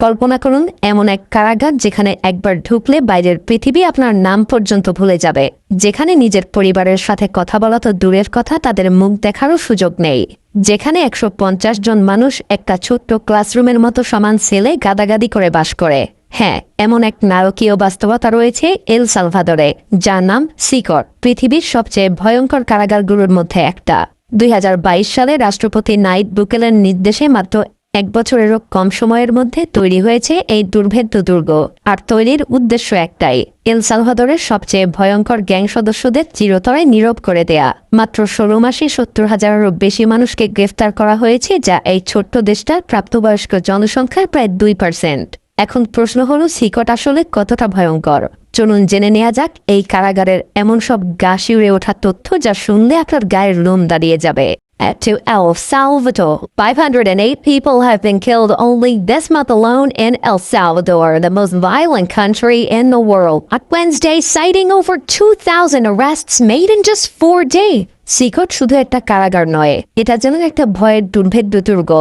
কল্পনা করুন এমন এক কারাগার যেখানে একবার ঢুকলে বাইরের পৃথিবী আপনার নাম পর্যন্ত ভুলে যাবে, যেখানে নিজের পরিবারের সাথে কথা বলা তো দূরের কথা, তাদের মুখ দেখারও সুযোগ নেই, যেখানে ১৫০ জন মানুষ একটা ছোট্ট ক্লাসরুমের মতো সমান সেলে গাদাগাদি করে বাস করে। হ্যাঁ, এমন এক নারকীয় বাস্তবতা রয়েছে এল সালভাদরে, যার নাম সিকর, পৃথিবীর সবচেয়ে ভয়ঙ্কর কারাগারগুলোর মধ্যে একটা। ২০২২ সালে রাষ্ট্রপতি নাইব বুকেলের নির্দেশে মাত্র ১ বছরেরও কম সময়ের মধ্যে তৈরি হয়েছে এই দুর্ভেদ্য দুর্গ। আর তৈরির উদ্দেশ্য একটাই, এল সালভাদরের সবচেয়ে ভয়ঙ্কর গ্যাং সদস্যদের চিরতরে নীরব করে দেয়া। মাত্র ১৬ মাসে ৭০,০০০-এরও বেশি মানুষকে গ্রেফতার করা হয়েছে, যা এই ছোট্ট দেশটার প্রাপ্তবয়স্ক জনসংখ্যার প্রায় ২%। এখন প্রশ্ন হলো, সিকট আসলে কতটা ভয়ঙ্কর? চলুন জেনে নেওয়া যাক এই কারাগারের এমন সব গা শিউরে ওঠা তথ্য যা শুনলে আপনার গায়ের লোম দাঁড়িয়ে যাবে। To El Salvador, 508 people have been killed only this month alone in El Salvador, the most violent country in the world. On Wednesday, citing over 2,000 arrests made in just 4 days. সিকট শুধু একটা কারাগার নয়, এটা যেন একটা ভয়ের দুর্ভেদ্য দুর্গ।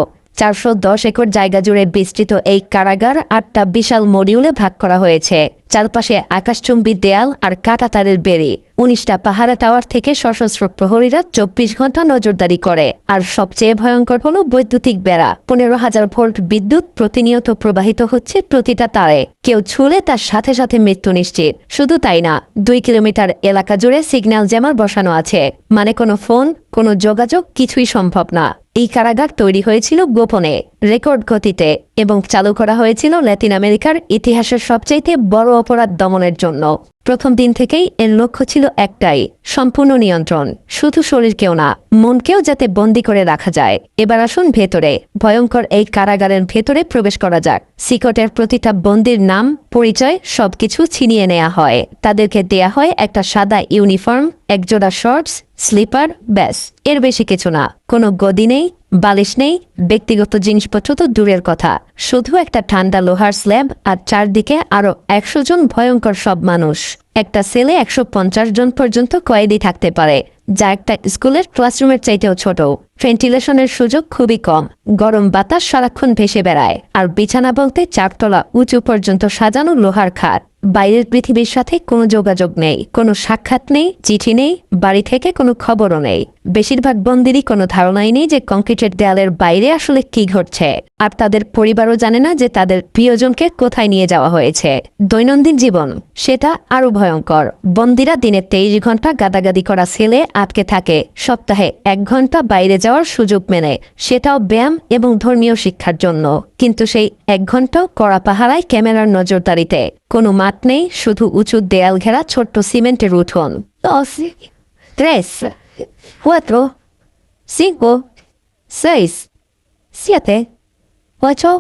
৪১০ একর জায়গা জুড়ে বিস্তৃত এই কারাগার ৮টা বিশাল মডিউলে ভাগ করা হয়েছে। চারপাশে আকাশচুম্বী দেয়াল আর কাঁটাতারের বেড়ি, ১৯টা পাহারা টাওয়ার থেকে সশস্ত্র প্রহরীরা ২৪ ঘন্টা নজরদারি করে। আর সবচেয়ে ভয়ঙ্কর হলো বৈদ্যুতিক বেড়া। ১৫,০০০ ভোল্ট বিদ্যুৎ প্রতিনিয়ত প্রবাহিত হচ্ছে প্রতিটা তারে, কেউ ছুঁলে তার সাথে সাথে মৃত্যু নিশ্চিত। শুধু তাই না, ২ কিলোমিটার এলাকা জুড়ে সিগন্যাল জ্যামার বসানো আছে, মানে কোনো ফোন, কোনো যোগাযোগ কিছুই সম্ভব না। এই কারাগার তৈরি হয়েছিল গোপনে, রেকর্ড গতিতে, এবং চালু করা হয়েছিল লাতিন আমেরিকার ইতিহাসের সবচাইতে বড় অপরাধ দমনের জন্য। প্রথম দিন থেকেই এর লক্ষ্য ছিল একটাই, সম্পূর্ণ নিয়ন্ত্রণ, শুধু শরীরকেও না, মনকেও যাতে বন্দী করে রাখা যায়। এবার আসুন ভেতরে, ভয়ঙ্কর এই কারাগারের ভেতরে প্রবেশ করা যাক। সিকটের প্রতিটা বন্দির নাম, পরিচয় সবকিছু ছিনিয়ে নেওয়া হয়। তাদেরকে দেয়া হয় একটা সাদা ইউনিফর্ম, একজোড়া শর্টস, স্লিপার, ব্যাস, এর বেশি কিছু না। কোনো গদি নেই, বালিশ নেই, ব্যক্তিগত জিনিসপত্র তো দূরের কথা, শুধু একটা ঠান্ডা লোহার স্ল্যাব আর চারদিকে আরো ১০০ জন ভয়ঙ্কর সব মানুষ। একটা সেলে ১৫০ জন পর্যন্ত কয়েদি থাকতে পারে, যা একটা স্কুলের ক্লাসরুমের চাইতেও ছোট। ভেন্টিলেশনের সুযোগ খুবই কম, গরম বাতাস সারাক্ষণ ভেসে বেড়ায়। আর বিছানা বলতে ৪ তলা উঁচু পর্যন্ত সাজানো লোহার খাট। বাইরের পৃথিবীর সাথে কোনো যোগাযোগ নেই, কোনো সাক্ষাৎ নেই, চিঠি নেই, বাড়ি থেকে কোনো খবরও নেই। বেশিরভাগ বন্দিরই কোনো ধারণাই নেই যে কংক্রিটের দেয়ালের বাইরে আসলে কি ঘটছে, আর তাদের পরিবারও জানে না যে তাদের প্রিয়জনকে কোথায় নিয়ে যাওয়া হয়েছে। দৈনন্দিন জীবন, সেটা আরো ভয়ঙ্কর। বন্দিরা দিনে ২৩ ঘন্টা গাদাগাদি করা সেলে আটকে থাকে, সপ্তাহে ১ ঘন্টা বাইরে যাওয়ার সুযোগ মেলে, সেটাও ব্যায়াম এবং ধর্মীয় শিক্ষার জন্য। কিন্তু সেই ১ ঘন্টাও কড়া পাহারায়, ক্যামেরার নজরদারিতে। কোনো মাঠ নেই, শুধু উঁচু দেয়াল ঘেরা ছোট্ট সিমেন্টের উঠোন। 2, 3, 4, 5, 6, 7, 8।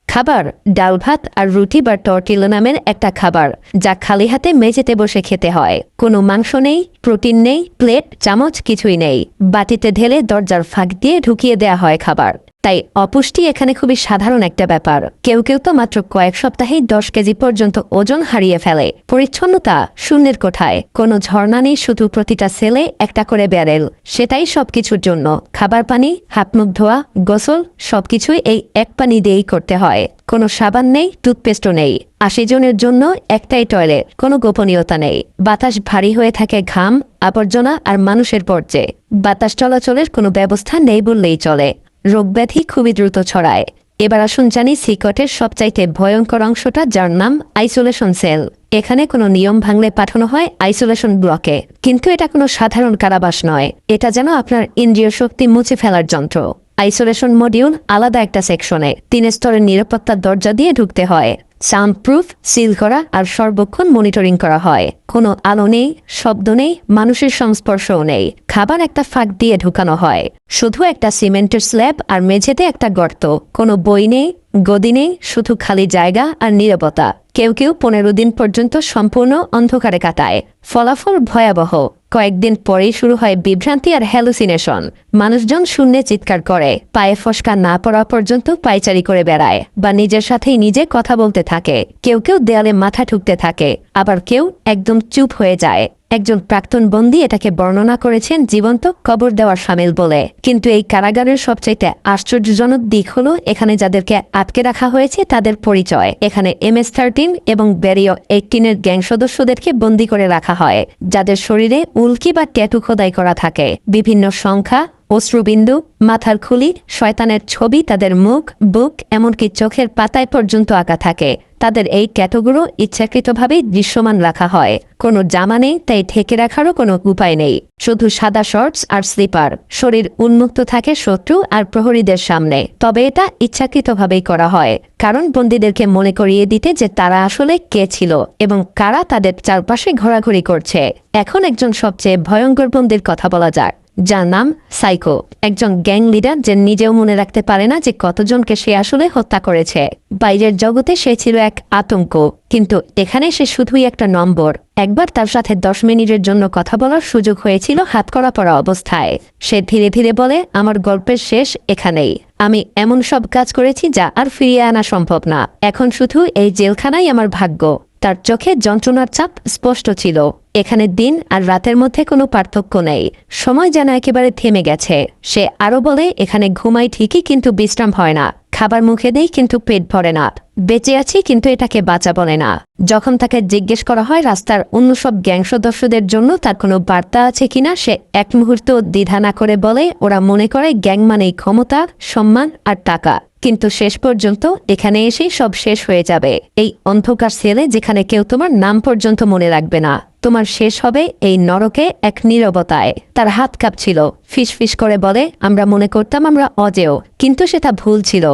খাবার, ডাল ভাত আর রুটি বা টর্টিলা নামের একটা খাবার, যা খালি হাতে মেঝেতে বসে খেতে হয়। কোনো মাংস নেই, প্রোটিন নেই, প্লেট চামচ কিছুই নেই। বাটিতে ঢেলে দরজার ফাঁক দিয়ে ঢুকিয়ে দেয়া হয় খাবার। তাই অপুষ্টি এখানে খুবই সাধারণ একটা ব্যাপার। কেউ কেউ তো মাত্র কয়েক সপ্তাহেই ১০ কেজি পর্যন্ত ওজন হারিয়ে ফেলে। পরিচ্ছন্নতা শূন্যের কোঠায়, কোনো ঝর্ণা নেই, শুধু প্রতিটা সেলে একটা করে ব্যারেল, সেটাই সবকিছুর জন্য। খাবার, পানি, হাত মুখ ধোয়া, গোসল সবকিছুই এই এক পানি দিয়েই করতে হয়। কোনো সাবান নেই, টুথপেস্টও নেই। ৮০ জনের জন্য একটাই টয়লেট, কোনো গোপনীয়তা নেই। বাতাস ভারী হয়ে থাকে ঘাম, আবর্জনা আর মানুষের বর্জ্যে। বাতাস চলাচলের কোনো ব্যবস্থা নেই বললেই চলে। রোগব্যাধি খুবই দ্রুত ছড়ায়। এবার আসুন জানি সিকটের সবচাইতে ভয়ঙ্কর অংশটা, যার নাম আইসোলেশন সেল। এখানে কোনো নিয়ম ভাঙলে পাঠানো হয় আইসোলেশন ব্লকে। কিন্তু এটা কোনো সাধারণ কারাবাস নয়, এটা যেন আপনার ইন্দ্রিয় শক্তি মুছে ফেলার যন্ত্র। আইসোলেশন মডিউল আলাদা একটা সেকশনে ৩ স্তরের নিরাপত্তার দরজা দিয়ে ঢুকতে হয়। সাউন্ড প্রুফ, সিল করা আর সর্বক্ষণ মনিটরিং করা হয়। কোনো আলো নেই, শব্দ নেই, মানুষের সংস্পর্শও নেই। খাবার একটা ফাঁক দিয়ে ঢুকানো হয়, শুধু একটা সিমেন্টের স্ল্যাব আর মেঝেতে একটা গর্ত। কোনো বই নেই, গদি নেই, শুধু খালি জায়গা আর নীরবতা। কেউ কেউ ১৫ দিন পর্যন্ত সম্পূর্ণ অন্ধকারে কাটায়। ফলাফল ভয়াবহ। কয়েকদিন পরেই শুরু হয় বিভ্রান্তি আর হ্যালুসিনেশন। মানুষজন শূন্যে চিৎকার করে, পায়ে ফসকা না পড়া পর্যন্ত পায়চারি করে বেড়ায়, বা নিজের সাথেই নিজে কথা বলতে থাকে। কেউ কেউ দেয়ালে মাথা ঠুকতে থাকে, আবার কেউ একদম চুপ হয়ে যায়। একজন প্রাক্তন বন্দী এটাকে বর্ণনা করেছেন জীবন্ত কবর দেওয়ার শামিল বলে। কিন্তু এই কারাগারের সবচাইতে আশ্চর্যজনক দিক হলো এখানে যাদেরকে আটকে রাখা হয়েছে তাদের পরিচয়। এখানে MS-13 এবং ব্যারিও 18-এর গ্যাং সদস্যদেরকে বন্দী করে রাখা হয়, যাদের শরীরে উল্কি বা ট্যাটু খোদাই করা থাকে। বিভিন্ন সংখ্যা, অশ্রুবিন্দু, মাথার খুলি, শয়তানের ছবি, তাদের মুখ, বুক, এমনকি চোখের পাতায় পর্যন্ত আঁকা থাকে। তাদের এই ট্যাটুগুলো ইচ্ছাকৃতভাবেই দৃশ্যমান রাখা হয়। কোনো জামা নেই, তাই ঢেকে রাখারও কোনো উপায় নেই। শুধু সাদা শর্টস আর স্লিপার। শরীর উন্মুক্ত থাকে শত্রু আর প্রহরীদের সামনে। তবে এটা ইচ্ছাকৃতভাবেই করা হয়, কারণ বন্দীদেরকে মনে করিয়ে দিতে যে তারা আসলে কে ছিল এবং কারা তাদের চারপাশে ঘোরাঘুরি করছে। এখন একজন সবচেয়ে ভয়ঙ্কর বন্দীর কথা বলা যাক, যার নাম সাইকো। একজন গ্যাং লিডার যে নিজেও মনে রাখতে পারে না যে কতজনকে সে আসলে হত্যা করেছে। বাইরের জগতে সে ছিল এক আতঙ্ক, কিন্তু এখানে সে শুধুই একটা নম্বর। একবার তার সাথে 10 মিনিটের জন্য কথা বলার সুযোগ হয়েছিল হাতকড়া পরা অবস্থায়। সে ধীরে ধীরে বলে, আমার গল্পের শেষ এখানেই। আমি এমন সব কাজ করেছি যা আর ফিরিয়ে আনা সম্ভব না। এখন শুধু এই জেলখানাই আমার ভাগ্য। তার চোখে যন্ত্রণার ছাপ স্পষ্ট ছিল। এখানে দিন আর রাতের মধ্যে কোনো পার্থক্য নেই। সময় যেন একেবারে থেমে গেছে। সে আরো বলে, এখানে ঘুমাই ঠিকই, কিন্তু বিশ্রাম হয় না। খাবার মুখে দেই, কিন্তু পেট ভরে না। বেঁচে আছি, কিন্তু এটাকে বাঁচা বলে না। যখন তাকে জিজ্ঞেস করা হয় রাস্তার অন্য সব গ্যাং সদস্যদের জন্য তার কোনো বার্তা আছে কিনা, সে এক মুহূর্ত দ্বিধা না করে বলে, ওরা মনে করে গ্যাং মানেই ক্ষমতা, সম্মান আর টাকা। কিন্তু শেষ পর্যন্ত এখানে এসেই সব শেষ হয়ে যাবে। এই অন্ধকার সেলে যেখানে কেউ তোমার নাম পর্যন্ত মনে রাখবে না। তোমার শেষ হবে এই নরকে এক নীরবতায়। তার হাত কাঁপছিল। ফিসফিস করে বলে, আমরা মনে করতাম আমরা অজেয়, কিন্তু সেটা ভুল ছিল।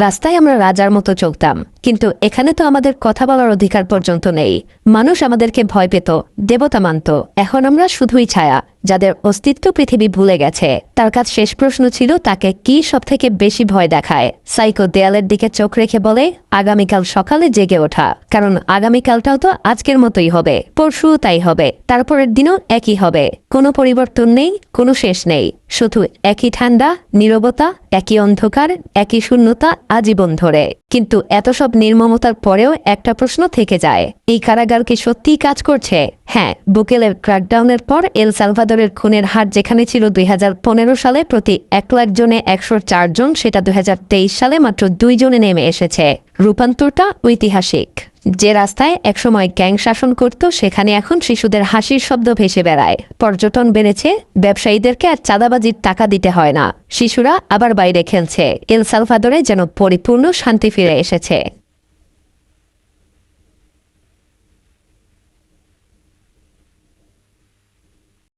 রাস্তায় আমরা রাজার মতো চলতাম, কিন্তু এখানে তো আমাদের কথা বলার অধিকার পর্যন্ত নেই। মানুষ আমাদেরকে ভয় পেত, দেবতা মানত। এখন আমরা শুধুই ছায়া, যাদের অস্তিত্ব পৃথিবী ভুলে গেছে। তার কাছে শেষ প্রশ্ন ছিল, তাকে কি সবথেকে বেশি ভয় দেখায়? সাইকো দেয়ালের দিকে চোখ রেখে বলে, আগামীকাল সকালে জেগে ওঠা। কারণ আগামীকালটাও তো আজকের মতোই হবে, পরশু তাই হবে, তারপরের দিনও একই হবে। কোনো পরিবর্তন নেই, কোনো শেষ নেই। শুধু একই ঠান্ডা, নীরবতা, একই অন্ধকার, একই শূন্যতা আজীবন ধরে। কিন্তু এত সব নির্মমতার পরেও একটা প্রশ্ন থেকে যায়, এই কারাগার কি সত্যিই কাজ করছে? হ্যাঁ, বুকেলের ক্র্যাকডাউনের পর এল সালভাদরের খুনের হার যেখানে ছিল 2015 সালে প্রতি 1 লাখ জনে 104 জন, সেটা 2023 সালে মাত্র 2 জনে নেমে এসেছে। রূপান্তরটা ঐতিহাসিক। যে রাস্তায় একসময় গ্যাং শাসন করত, সেখানে এখন শিশুদের হাসির শব্দ ভেসে বেড়ায়। পর্যটন বেড়েছে, ব্যবসায়ীদেরকে আর চাঁদাবাজির টাকা দিতে হয় না। শিশুরা আবার বাইরে খেলছে। এল সালভাদরে যেন পরিপূর্ণ শান্তি ফিরে এসেছে।